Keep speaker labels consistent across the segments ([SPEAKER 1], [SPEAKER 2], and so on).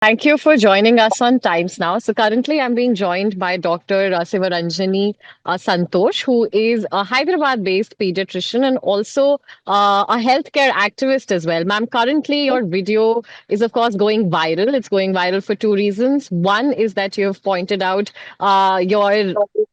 [SPEAKER 1] Thank you for joining us on Times Now. So currently, I'm being joined by Dr. Sivaranjani Santosh, who is a Hyderabad-based pediatrician and also a healthcare activist as well. Ma'am, currently your video is, of course, going viral. It's going viral for two reasons. One is that you have pointed out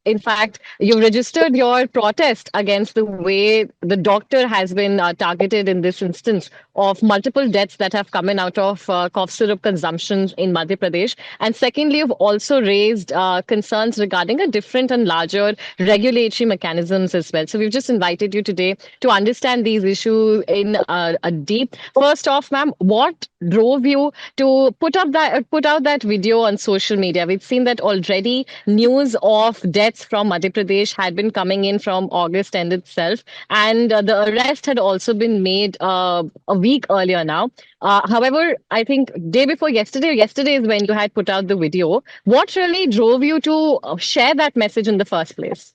[SPEAKER 1] in fact, you've registered your protest against the way the doctor has been targeted in this instance of multiple deaths that have come in out of cough syrup consumption in Madhya Pradesh. And secondly, you've also raised concerns regarding a different and larger regulatory mechanisms as well. So we've just invited you today to understand these issues in a deep. First off, ma'am, what drove you to put out that video on social media? We've seen that already news of deaths from Madhya Pradesh had been coming in from August end itself, and the arrest had also been made a week earlier now. However, I think day before yesterday, yesterday is when you had put out the video. What really drove you to share that message in the first place?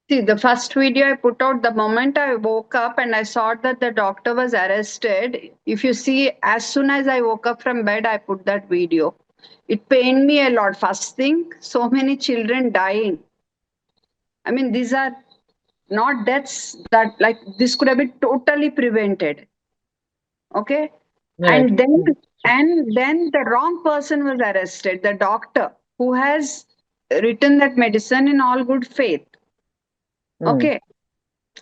[SPEAKER 2] See, the first video I put out the moment I woke up and I saw that the doctor was arrested. If you see, as soon as I woke up from bed, I put that video. It pained me a lot. First thing, so many children dying. I mean, these are not deaths that, like, this could have been totally prevented. Okay.
[SPEAKER 1] Right.
[SPEAKER 2] And then the wrong person was arrested, the doctor who has written that medicine in all good faith.
[SPEAKER 1] Mm.
[SPEAKER 2] Okay.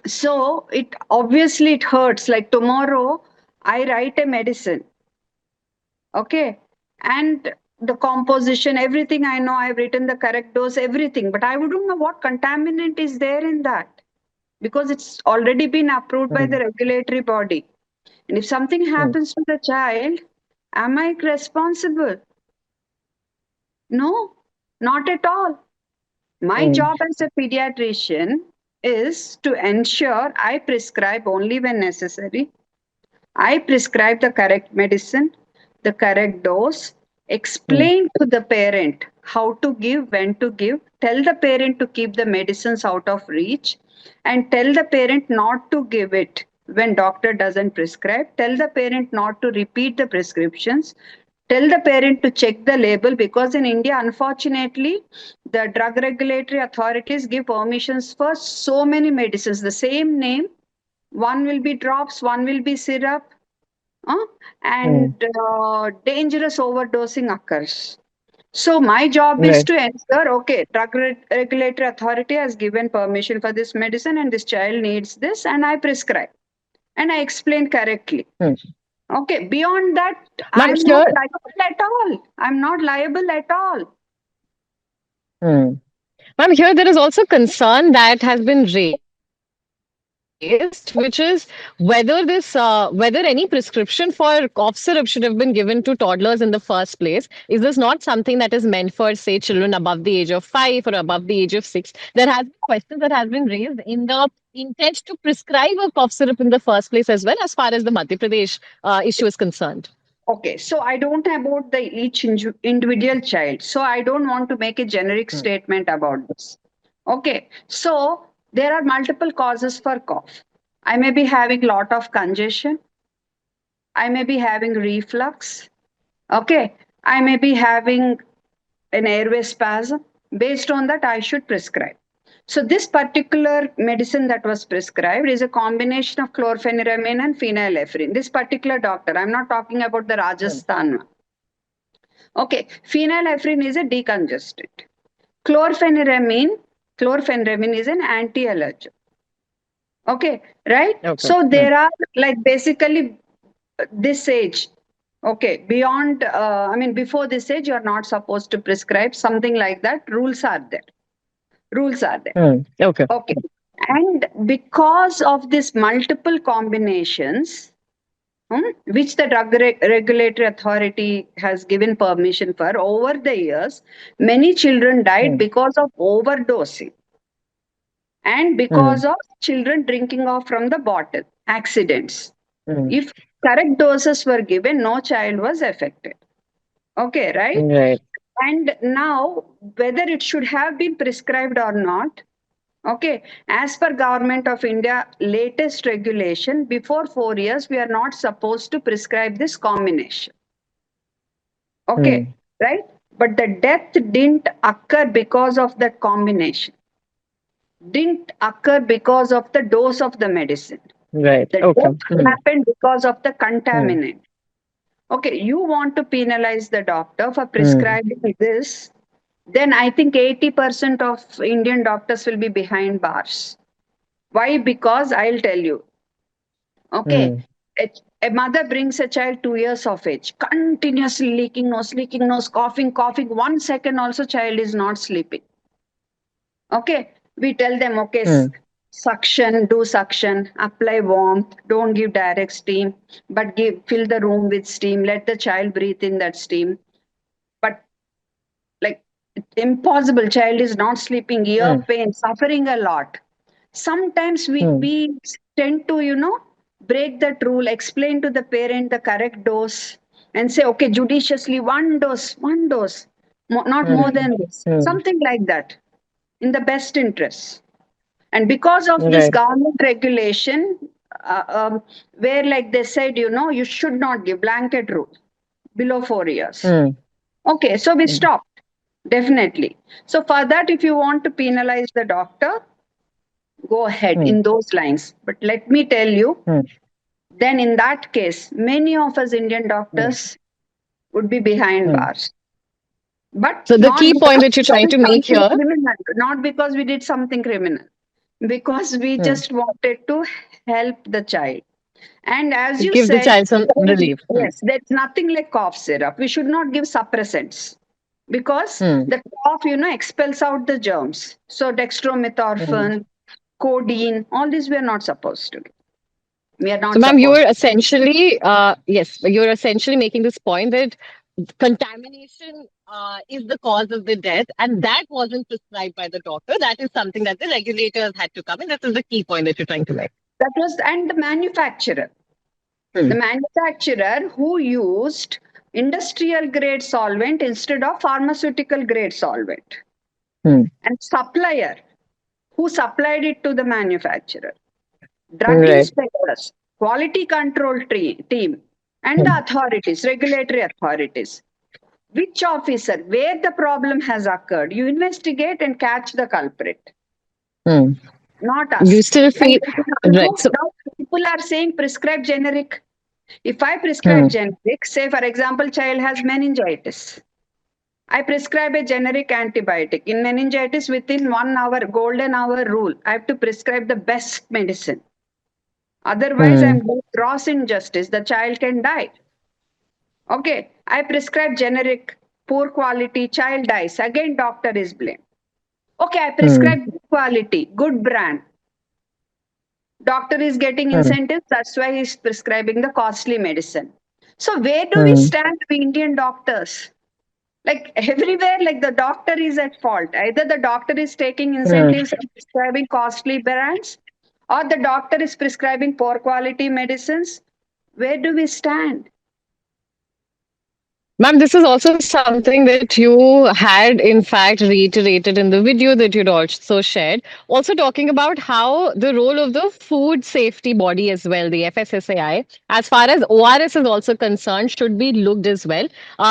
[SPEAKER 2] So it hurts. Like tomorrow, I write a medicine. Okay. And the composition, everything I know, I've written the correct dose, everything. But I wouldn't know what contaminant is there in that because it's already been approved by the
[SPEAKER 1] Mm.
[SPEAKER 2] regulatory body. And if something
[SPEAKER 1] Mm.
[SPEAKER 2] happens to the child, am I responsible? No, not at all. My
[SPEAKER 1] Mm.
[SPEAKER 2] job as a pediatrician is to ensure I prescribe only when necessary. I prescribe the correct medicine, the correct dose,
[SPEAKER 1] Mm.
[SPEAKER 2] explain to the parent how to give, when to give, tell the parent to keep the medicines out of reach, and tell the parent not to give it when doctor doesn't prescribe, tell the parent not to repeat the prescriptions, tell the parent to check the label because in India, unfortunately, the drug regulatory authorities give permissions for so many medicines, the same name. One will be drops, one will be syrup, uh,
[SPEAKER 1] Mm.
[SPEAKER 2] and dangerous overdosing occurs. So my job is
[SPEAKER 1] Right.
[SPEAKER 2] to ensure, okay, regulatory authority has given permission for this medicine and this child needs this and I prescribe and I explain correctly.
[SPEAKER 1] Mm.
[SPEAKER 2] Okay, beyond that,
[SPEAKER 1] Ma'am,
[SPEAKER 2] I'm not
[SPEAKER 1] here.
[SPEAKER 2] liable at all. I'm not liable at all.
[SPEAKER 1] Mm. Ma'am, here there is also concern that has been raised, which is whether any prescription for cough syrup should have been given to toddlers in the first place. Is this not something that is meant for, say, children above the age of 5 or above the age of 6? There has been questions that has been raised in the intent to prescribe a cough syrup in the first place as well, as far as the Madhya Pradesh issue is concerned.
[SPEAKER 2] Okay, so I don't know about the each individual child. So I don't want to make a generic
[SPEAKER 1] Mm.
[SPEAKER 2] statement about this. Okay, so there are multiple causes for cough. I may be having lot of congestion. I may be having reflux. Okay, I may be having an airway spasm. Based on that, I should prescribe. So this particular medicine that was prescribed is a combination of chlorpheniramine and phenylephrine. This particular doctor, I'm not talking about the
[SPEAKER 1] Mm.
[SPEAKER 2] Rajasthan one. Okay, phenylephrine is a decongestant. Chlorpheniramine, chlorpheniramine is an anti-allergen. Okay, right?
[SPEAKER 1] Okay.
[SPEAKER 2] So
[SPEAKER 1] Mm.
[SPEAKER 2] there are like basically this age. Okay, beyond, I mean, before this age, you're not supposed to prescribe something like that. Rules are there. Rules are there.
[SPEAKER 1] Mm. Okay.
[SPEAKER 2] Okay. And because of these multiple combinations, which the drug regulatory authority has given permission for over the years, many children died
[SPEAKER 1] Mm.
[SPEAKER 2] because of overdosing and
[SPEAKER 1] Mm.
[SPEAKER 2] because of children drinking off from the bottle, accidents.
[SPEAKER 1] Mm.
[SPEAKER 2] If correct doses were given, no child was affected. Okay, right?
[SPEAKER 1] Right.
[SPEAKER 2] And now, whether it should have been prescribed or not, okay, as per Government of India latest regulation, before 4 years, we are not supposed to prescribe this combination. Okay,
[SPEAKER 1] Hmm.
[SPEAKER 2] right? But the death didn't occur because of that combination, didn't occur because of the dose of the medicine.
[SPEAKER 1] Right.
[SPEAKER 2] The
[SPEAKER 1] Okay.
[SPEAKER 2] death
[SPEAKER 1] Hmm.
[SPEAKER 2] happened because of the
[SPEAKER 1] Hmm.
[SPEAKER 2] contaminant. Okay, you want to penalize the doctor for
[SPEAKER 1] Hmm.
[SPEAKER 2] prescribing this, then I think 80% of Indian doctors will be behind bars. Why? Because I'll tell you. Okay,
[SPEAKER 1] Hmm.
[SPEAKER 2] a mother brings a child 2 years of age, continuously leaking nose, coughing, coughing. 1 second also child is not sleeping. Okay, we tell them, okay,
[SPEAKER 1] Hmm.
[SPEAKER 2] suction, do suction, apply warmth, don't give direct steam, but give fill the room with steam. Let the child breathe in that steam. But like it's impossible, child is not sleeping, ear
[SPEAKER 1] Hmm.
[SPEAKER 2] pain, suffering a lot. Sometimes
[SPEAKER 1] Hmm.
[SPEAKER 2] we tend to, break that rule, explain to the parent the correct dose, and say, okay, judiciously, one dose, not more
[SPEAKER 1] Hmm.
[SPEAKER 2] than this,
[SPEAKER 1] Hmm.
[SPEAKER 2] something like that, in the best interest. And because of this
[SPEAKER 1] Right.
[SPEAKER 2] government regulation, where like they said, you should not give blanket rule below 4 years.
[SPEAKER 1] Hmm.
[SPEAKER 2] Okay, so we
[SPEAKER 1] Hmm.
[SPEAKER 2] stopped. Definitely. So for that, if you want to penalize the doctor, go ahead
[SPEAKER 1] Hmm.
[SPEAKER 2] in those lines. But let me tell you,
[SPEAKER 1] Hmm.
[SPEAKER 2] then in that case, many of us Indian
[SPEAKER 1] Hmm.
[SPEAKER 2] doctors would be behind
[SPEAKER 1] Hmm.
[SPEAKER 2] bars. But
[SPEAKER 1] So the
[SPEAKER 2] not
[SPEAKER 1] key point
[SPEAKER 2] because
[SPEAKER 1] that you're
[SPEAKER 2] we
[SPEAKER 1] trying
[SPEAKER 2] did
[SPEAKER 1] to make
[SPEAKER 2] something
[SPEAKER 1] here,
[SPEAKER 2] criminal, not because we did something criminal, because we
[SPEAKER 1] hmm,
[SPEAKER 2] just wanted to help the child. And as
[SPEAKER 1] to
[SPEAKER 2] you
[SPEAKER 1] give the
[SPEAKER 2] said,
[SPEAKER 1] child some relief. Hmm.
[SPEAKER 2] yes, there's nothing like cough syrup. We should not give suppressants because
[SPEAKER 1] Hmm.
[SPEAKER 2] the cough, expels out the germs. So
[SPEAKER 1] Hmm.
[SPEAKER 2] dextromethorphan, codeine, all this we are not supposed to do. We are
[SPEAKER 1] So,
[SPEAKER 2] not
[SPEAKER 1] ma'am,
[SPEAKER 2] supposed.
[SPEAKER 1] you're essentially, yes, you're essentially making this point that contamination is the cause of the death, and that wasn't prescribed by the doctor. That is something that the regulators had to come in. This is the key point that you're trying to make.
[SPEAKER 2] That was, and the
[SPEAKER 1] Hmm.
[SPEAKER 2] manufacturer who used industrial grade solvent instead of pharmaceutical grade solvent,
[SPEAKER 1] Hmm.
[SPEAKER 2] and supplier who supplied it to the manufacturer, drug
[SPEAKER 1] Right.
[SPEAKER 2] inspectors, quality control team, and the
[SPEAKER 1] Hmm.
[SPEAKER 2] authorities, regulatory authorities. Which officer, where the problem has occurred, you investigate and catch the culprit,
[SPEAKER 1] Hmm.
[SPEAKER 2] not
[SPEAKER 1] You
[SPEAKER 2] us.
[SPEAKER 1] still
[SPEAKER 2] And
[SPEAKER 1] feel right. So,
[SPEAKER 2] now people are saying prescribe generic. If I prescribe
[SPEAKER 1] hmm.
[SPEAKER 2] generic, say for example, child has meningitis, I prescribe a generic antibiotic. In meningitis, within 1 hour, golden hour rule, I have to prescribe the best medicine. Otherwise,
[SPEAKER 1] Hmm.
[SPEAKER 2] I'm doing gross injustice. The child can die. Okay, I prescribe generic, poor quality, child dies. Again, doctor is blamed. Okay, I
[SPEAKER 1] Hmm.
[SPEAKER 2] prescribe good quality, good brand. Doctor is getting
[SPEAKER 1] Hmm.
[SPEAKER 2] incentives. That's why he's prescribing the costly medicine. So where do we
[SPEAKER 1] Hmm.
[SPEAKER 2] stand, we Indian doctors? Like everywhere, like the doctor is at fault. Either the doctor is taking
[SPEAKER 1] Hmm.
[SPEAKER 2] incentives and prescribing costly brands, or the doctor is prescribing poor quality medicines. Where do we stand?
[SPEAKER 1] Ma'am, this is also something that you had, in fact, reiterated in the video that you'd also shared. Also, talking about how the role of the food safety body as well, the FSSAI, as far as ORS is also concerned, should be looked as well.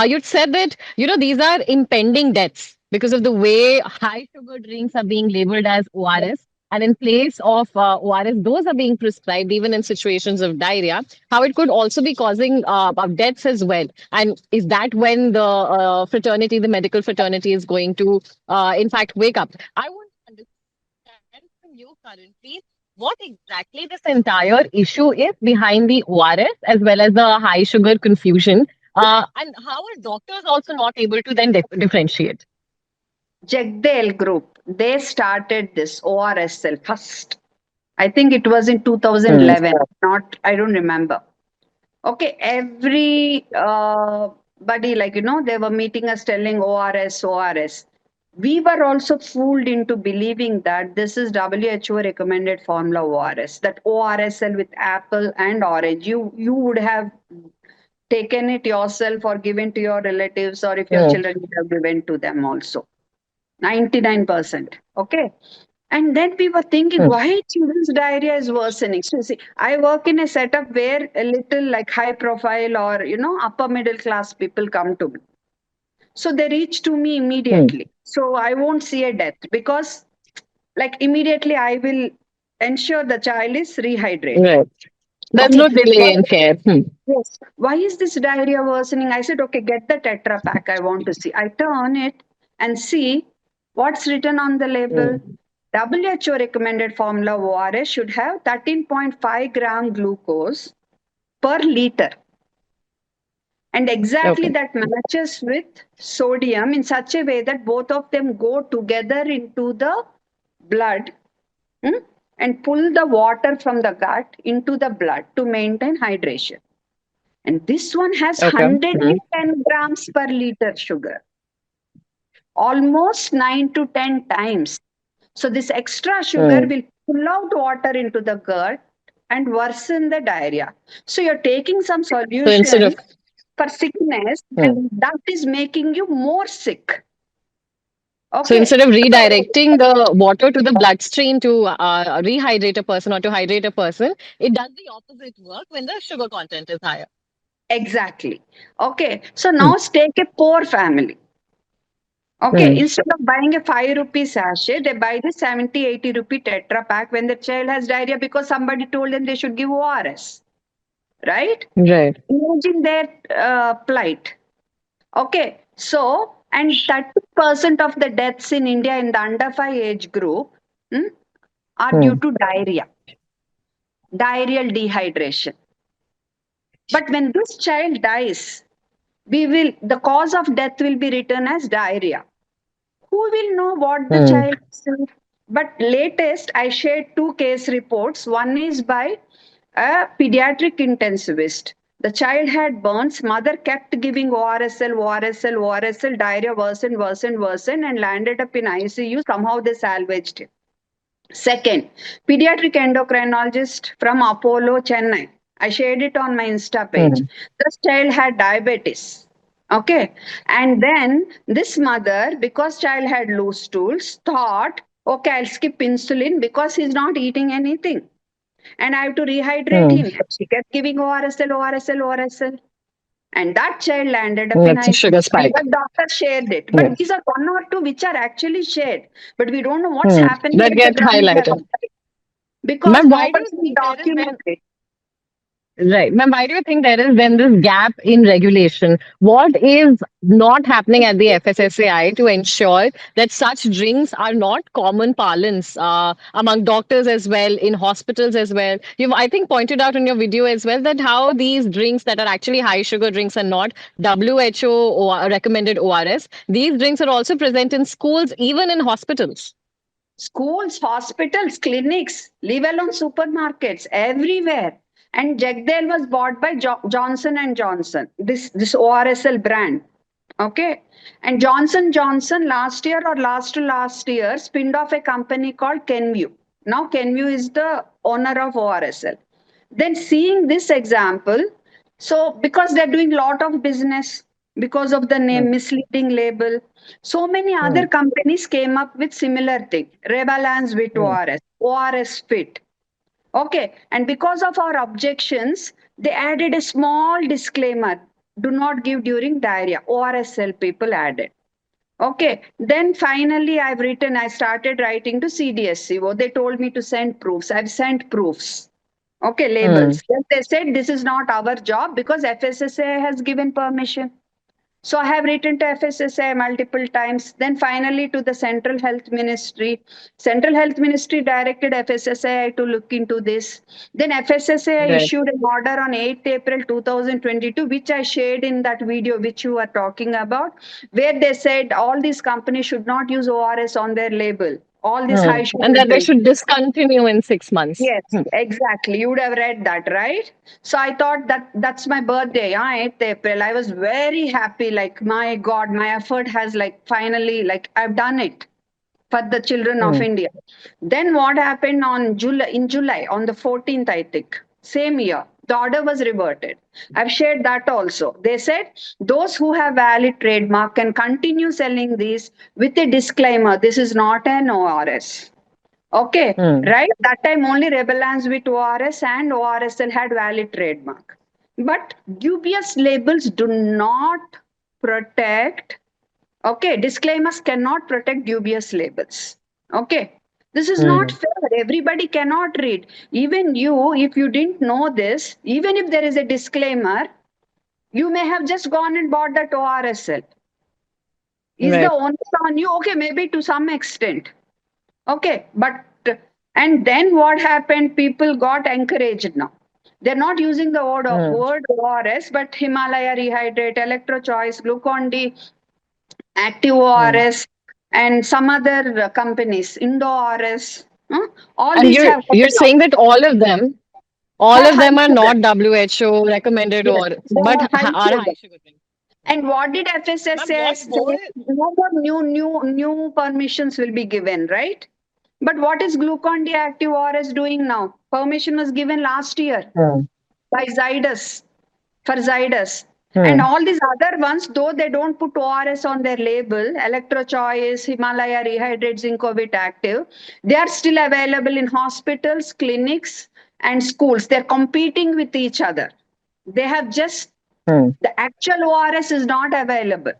[SPEAKER 1] You'd said that, these are impending deaths because of the way high sugar drinks are being labeled as ORS. And in place of ORS, those are being prescribed even in situations of diarrhea. How it could also be causing deaths as well. And is that when the fraternity, the medical fraternity, is going to, in fact, wake up? I want to understand from you currently what exactly this entire issue is behind the ORS as well as the high sugar confusion. And how are doctors also not able to then differentiate?
[SPEAKER 2] Jagdale Group, they started this ORSL first. I think it was in
[SPEAKER 1] Hmm.
[SPEAKER 2] 2011. Not, I don't remember. Okay, every buddy, like, they were meeting us telling ORS, ORS. We were also fooled into believing that this is WHO recommended formula ORS, that ORSL with apple and orange. You would have taken it yourself or given to your relatives, or if your
[SPEAKER 1] Hmm.
[SPEAKER 2] children would have given to them also. 99%. Okay. And then we were thinking,
[SPEAKER 1] Hmm.
[SPEAKER 2] why children's diarrhea is worsening? So, see, I work in a setup where a little like high profile or, upper middle class people come to me. So they reach to me
[SPEAKER 1] Hmm.
[SPEAKER 2] immediately. So I won't see a death because, like, immediately I will ensure the child is rehydrated.
[SPEAKER 1] Right. There's
[SPEAKER 2] Okay.
[SPEAKER 1] no delay in care. Hmm.
[SPEAKER 2] Yes. Why is this diarrhea worsening? I said, okay, get the Tetra pack. I want to see. I turn it and see what's written on the label.
[SPEAKER 1] Hmm.
[SPEAKER 2] WHO recommended formula ORS should have 13.5 gram glucose per liter. And exactly
[SPEAKER 1] Okay.
[SPEAKER 2] that matches with sodium in such a way that both of them go together into the blood, hmm, and pull the water from the gut into the blood to maintain hydration. And this one has
[SPEAKER 1] Okay. Hmm.
[SPEAKER 2] 110 grams per liter sugar, almost 9 to 10 times. So, this extra sugar
[SPEAKER 1] Hmm.
[SPEAKER 2] will pull out water into the gut and worsen the diarrhea. So, you're taking some
[SPEAKER 1] So instead
[SPEAKER 2] solution
[SPEAKER 1] of
[SPEAKER 2] for sickness,
[SPEAKER 1] hmm.
[SPEAKER 2] and that is making you more sick.
[SPEAKER 1] So
[SPEAKER 2] Okay.
[SPEAKER 1] instead of redirecting the water to the bloodstream to rehydrate a person or to hydrate a person, it does the opposite work when the sugar content is higher.
[SPEAKER 2] Exactly. Okay. So,
[SPEAKER 1] Hmm.
[SPEAKER 2] now take a poor family. Okay,
[SPEAKER 1] Hmm.
[SPEAKER 2] instead of buying a 5 rupee sachet, they buy the 70, 80 rupee Tetra pack when the child has diarrhea because somebody told them they should give ORS, right?
[SPEAKER 1] Right.
[SPEAKER 2] Imagine their plight. Okay, so, and 30% of the deaths in India in the under 5 age group, hmm, are due
[SPEAKER 1] Hmm.
[SPEAKER 2] to diarrhea, diarrheal dehydration. But when this child dies, the cause of death will be written as diarrhea. Who will know what the
[SPEAKER 1] Hmm.
[SPEAKER 2] child is? But latest, I shared two case reports. One is by a pediatric intensivist. The child had burns. Mother kept giving ORSL, ORSL, ORSL. Diarrhea worsened, worsened, worsened, and landed up in ICU. Somehow they salvaged him. Second, pediatric endocrinologist from Apollo, Chennai. I shared it on my Insta page.
[SPEAKER 1] Hmm.
[SPEAKER 2] This child had diabetes. Okay. And then this mother, because child had loose stools, thought, okay, I'll skip insulin because he's not eating anything. And I have to rehydrate
[SPEAKER 1] Hmm.
[SPEAKER 2] him. She kept giving ORSL, ORSL, ORSL. And that child landed up in
[SPEAKER 1] That's a sugar
[SPEAKER 2] ICU.
[SPEAKER 1] spike.
[SPEAKER 2] But doctor shared it. But
[SPEAKER 1] Yes.
[SPEAKER 2] these are one or two which are actually shared. But we don't know what's
[SPEAKER 1] Hmm.
[SPEAKER 2] happening
[SPEAKER 1] That
[SPEAKER 2] at the
[SPEAKER 1] get
[SPEAKER 2] ground level.
[SPEAKER 1] highlighted.
[SPEAKER 2] Because
[SPEAKER 1] Ma'am, why do you
[SPEAKER 2] nobody
[SPEAKER 1] think there is
[SPEAKER 2] documented it.
[SPEAKER 1] right? Ma'am, why do you think there is then this gap in regulation? What is not happening at the FSSAI to ensure that such drinks are not common parlance among doctors as well, in hospitals as well? You've, I think, pointed out in your video as well that how these drinks that are actually high sugar drinks and not WHO recommended ORS, these drinks are also present in schools, even in hospitals.
[SPEAKER 2] Schools, hospitals, clinics, leave alone supermarkets, everywhere. And Jagdale was bought by Johnson and Johnson, this ORSL brand. Okay. And Johnson last year or last year spinned off a company called Kenvue. Now Kenvue is the owner of ORSL. Then seeing this example, so because they're doing lot of business because of the
[SPEAKER 1] Hmm.
[SPEAKER 2] name misleading label, so many
[SPEAKER 1] Hmm.
[SPEAKER 2] other companies came up with similar thing. Rebalance with
[SPEAKER 1] Hmm.
[SPEAKER 2] ORS, ORS fit. Okay, and because of our objections, they added a small disclaimer: do not give during diarrhea. ORSL people added. Okay, then finally I started writing to CDSCO. They told me to send proofs. I've sent proofs. Okay,
[SPEAKER 1] Hmm.
[SPEAKER 2] labels. Then they said this is not our job because FSSA has given permission. So I have written to FSSAI multiple times, then finally to the Central Health Ministry. Central Health Ministry directed FSSAI to look into this. Then FSSAI
[SPEAKER 1] Right.
[SPEAKER 2] issued an order on 8th April 2022, which I shared in that video which you are talking about, where they said all these companies should not use ORS on their label. All these
[SPEAKER 1] Hmm.
[SPEAKER 2] high
[SPEAKER 1] And
[SPEAKER 2] sugar
[SPEAKER 1] that they
[SPEAKER 2] drinks.
[SPEAKER 1] should discontinue in 6 months.
[SPEAKER 2] Yes,
[SPEAKER 1] Hmm.
[SPEAKER 2] exactly. You would have read that, right? So I thought that that's my birthday, yeah, 8th April. I was very happy. Like, my God, my effort has like finally, like I've done it for the children of
[SPEAKER 1] Hmm.
[SPEAKER 2] India. Then what happened on July, on the 14th, I think, same year, the order was reverted. I've shared that also. They said those who have valid trademark can continue selling these with a disclaimer. This is not an ORS. Okay,
[SPEAKER 1] Hmm.
[SPEAKER 2] right? That time only Rebelance with ORS and ORSL had valid trademark. But dubious labels do not protect Okay, disclaimers cannot protect dubious labels. Okay, this is not
[SPEAKER 1] Hmm.
[SPEAKER 2] fair. Everybody cannot read. Even you, if you didn't know this, even if there is a disclaimer, you may have just gone and bought that ORSL. Is the
[SPEAKER 1] Right.
[SPEAKER 2] onus on you? Okay, maybe to some extent. Okay, but and then what happened? People got encouraged now. They're not using the
[SPEAKER 1] Hmm.
[SPEAKER 2] word ORS, but Himalaya Rehydrate, Electro Choice, Glucon D, Active
[SPEAKER 1] Hmm.
[SPEAKER 2] ORS, and some other companies, Indo ORS. All
[SPEAKER 1] And
[SPEAKER 2] these
[SPEAKER 1] you're
[SPEAKER 2] have
[SPEAKER 1] you're
[SPEAKER 2] gotten
[SPEAKER 1] saying that all
[SPEAKER 2] have
[SPEAKER 1] of
[SPEAKER 2] high
[SPEAKER 1] them are
[SPEAKER 2] sugar.
[SPEAKER 1] not WHO recommended
[SPEAKER 2] Yes,
[SPEAKER 1] or
[SPEAKER 2] they
[SPEAKER 1] but
[SPEAKER 2] have high
[SPEAKER 1] are
[SPEAKER 2] sugar.
[SPEAKER 1] high sugar thing. Hmm.
[SPEAKER 2] And what did
[SPEAKER 1] Ma'am,
[SPEAKER 2] FSSAI
[SPEAKER 1] what
[SPEAKER 2] say?
[SPEAKER 1] more?
[SPEAKER 2] No more new permissions will be given, right? But what is Glucon D Active ORS doing now? Permission was given last year
[SPEAKER 1] Hmm.
[SPEAKER 2] by Zydus for Zydus. And
[SPEAKER 1] Hmm.
[SPEAKER 2] all these other ones, though they don't put ORS on their label, Electrochoice, Himalaya Rehydrate Zincovit Active, they are still available in hospitals, clinics, and schools. They're competing with each other. They have just
[SPEAKER 1] Hmm.
[SPEAKER 2] the actual ORS is not available.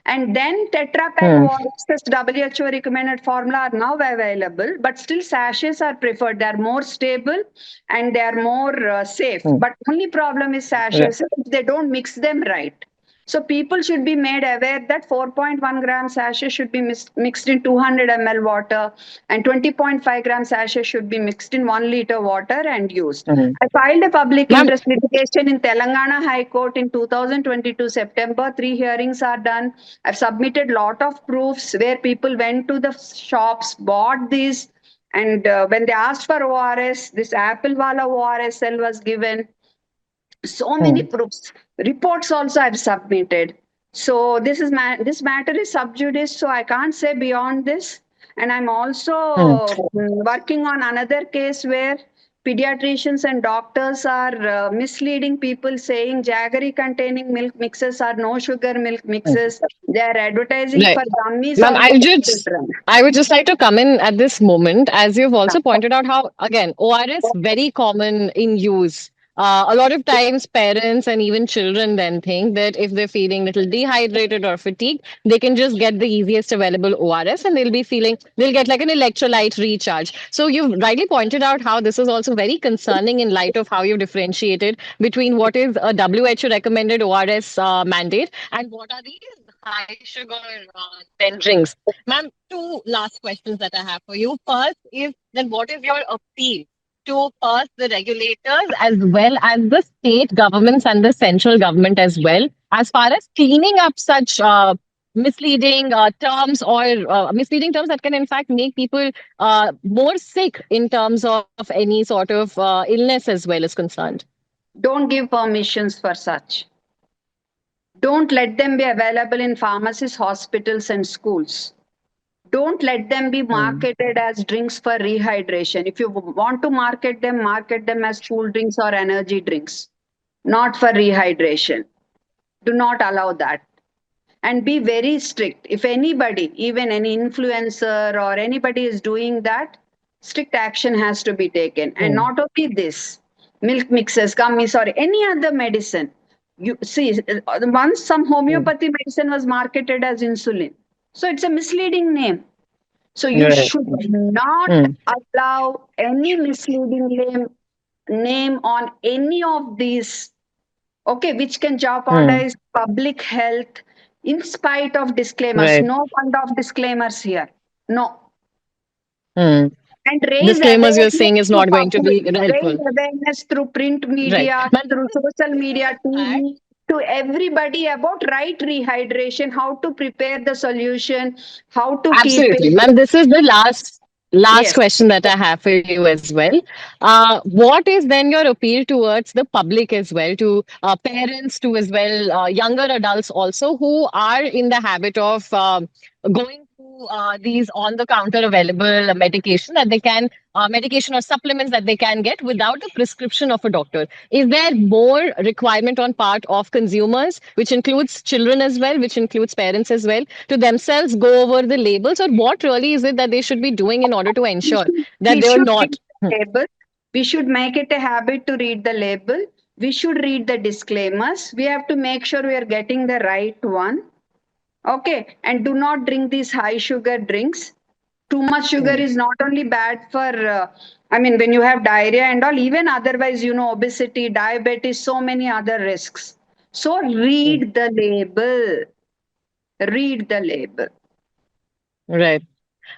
[SPEAKER 2] And then Tetra Pak
[SPEAKER 1] Hmm.
[SPEAKER 2] ORS, WHO recommended formula are now available, but still sachets are preferred. They are more stable and they are more safe.
[SPEAKER 1] Hmm.
[SPEAKER 2] But only problem is
[SPEAKER 1] Right.
[SPEAKER 2] sachets if they don't mix them right. So people should be made aware that 4.1 gram sachet should be mixed in 200 ml water and 20.5 gram sachet should be mixed in 1 liter water and used.
[SPEAKER 1] Hmm.
[SPEAKER 2] I filed a public
[SPEAKER 1] Ma'am,
[SPEAKER 2] interest litigation in Telangana High Court in 2022 September. 3 hearings are done. I've submitted lot of proofs where people went to the shops, bought these, and when they asked for ORS, this Apple Wala ORSL was given. So many
[SPEAKER 1] hmm.
[SPEAKER 2] proofs, reports also I've submitted. So this matter is sub judice, so I can't say beyond this. And I'm also
[SPEAKER 1] Hmm.
[SPEAKER 2] working on another case where pediatricians and doctors are misleading people, saying jaggery containing milk mixes are no sugar milk
[SPEAKER 1] Hmm.
[SPEAKER 2] mixes. They are advertising
[SPEAKER 1] Right.
[SPEAKER 2] for gummies
[SPEAKER 1] Ma'am,
[SPEAKER 2] also for children.
[SPEAKER 1] I would just like to come in at this moment, as you've also pointed out how, again, ORS very common in use. A lot of times, parents and even children then think that if they're feeling little dehydrated or fatigued, they can just get the easiest available ORS and they'll get like an electrolyte recharge. So you've rightly pointed out how this is also very concerning in light of how you've differentiated between what is a WHO recommended ORS mandate and what are these high sugar 10 drinks. Ma'am, two last questions that I have for you. First is then what is your appeal to first the regulators as well as the state governments and the central government as well, as far as cleaning up such misleading terms or misleading terms that can in fact make people more sick in terms of any sort of illness as well is concerned.
[SPEAKER 2] Don't give permissions for such. Don't let them be available in pharmacies, hospitals, and schools. Don't let them be
[SPEAKER 1] Hmm.
[SPEAKER 2] marketed as drinks for rehydration. If you want to market them as cool drinks or energy drinks, not for rehydration. Do not allow that. And be very strict. If anybody, even any influencer or anybody is doing that, strict action has to be taken. And
[SPEAKER 1] Hmm.
[SPEAKER 2] not only this, milk mixes, gummies, or any other medicine. You see, once some
[SPEAKER 1] Hmm.
[SPEAKER 2] homeopathy medicine was marketed as insulin. So it's a misleading name. So you
[SPEAKER 1] Right.
[SPEAKER 2] should not
[SPEAKER 1] Hmm.
[SPEAKER 2] allow any misleading name on any of these, okay, which can
[SPEAKER 1] Hmm.
[SPEAKER 2] jeopardize public health in spite of disclaimers.
[SPEAKER 1] Right.
[SPEAKER 2] No fund of disclaimers here. No.
[SPEAKER 1] Hmm.
[SPEAKER 2] And raise
[SPEAKER 1] Disclaimers you're
[SPEAKER 2] awareness
[SPEAKER 1] saying is
[SPEAKER 2] to
[SPEAKER 1] not going to
[SPEAKER 2] public,
[SPEAKER 1] be
[SPEAKER 2] raise
[SPEAKER 1] helpful.
[SPEAKER 2] awareness through print
[SPEAKER 1] Right.
[SPEAKER 2] media,
[SPEAKER 1] Man,
[SPEAKER 2] through social
[SPEAKER 1] this is
[SPEAKER 2] media,
[SPEAKER 1] in fact
[SPEAKER 2] TV, to everybody about right rehydration, how to prepare the solution, how to keep
[SPEAKER 1] absolutely.
[SPEAKER 2] it.
[SPEAKER 1] Ma'am, this is the last
[SPEAKER 2] Yes.
[SPEAKER 1] question that I have for you as well. What is then your appeal towards the public as well, to parents, to as well younger adults also who are in the habit of going to these on the counter available medication or supplements that they can get without a prescription of a doctor? Is there more requirement on part of consumers, which includes children as well, which includes parents as well, to themselves go over the labels, or what really is it that they should be doing in order to
[SPEAKER 2] We
[SPEAKER 1] ensure
[SPEAKER 2] should,
[SPEAKER 1] that
[SPEAKER 2] we
[SPEAKER 1] they're
[SPEAKER 2] should
[SPEAKER 1] not?
[SPEAKER 2] read the label. We should make it a habit to read the label. We should read the disclaimers. We have to make sure we are getting the right one. Okay, and do not drink these high sugar drinks. Too much sugar
[SPEAKER 1] Mm.
[SPEAKER 2] is not only bad for, I mean, when you have diarrhea and all, even otherwise, obesity, diabetes, so many other risks. So
[SPEAKER 1] Mm.
[SPEAKER 2] read the label. Read the label.
[SPEAKER 1] Right.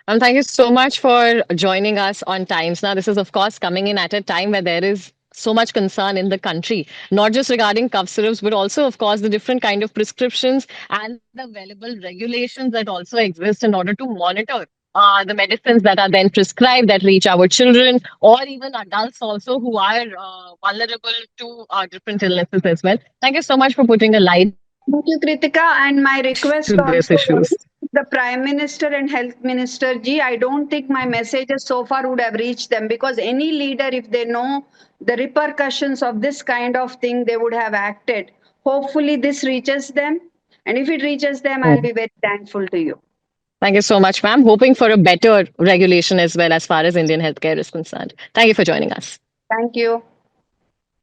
[SPEAKER 1] Thank you so much for joining us on Times. Now, this is, of course, coming in at a time where there is so much concern in the country, not just regarding cough syrups, but also, of course, the different kind of prescriptions and the available regulations that also exist in order to monitor the medicines that are then prescribed that reach our children or even adults also who are vulnerable to different illnesses as well. Thank you so much for putting a light to these
[SPEAKER 2] Thank you,
[SPEAKER 1] issues.
[SPEAKER 2] Kritika. And my request also is the Prime Minister and Health Minister Ji, I don't think my messages so far would have reached them, because any leader, if they know the repercussions of this kind of thing, they would have acted. Hopefully, this reaches them. And if it reaches them, I'll be very thankful to you.
[SPEAKER 1] Thank you so much, ma'am. Hoping for a better regulation as well as far as Indian healthcare is concerned. Thank you for joining us.
[SPEAKER 2] Thank you.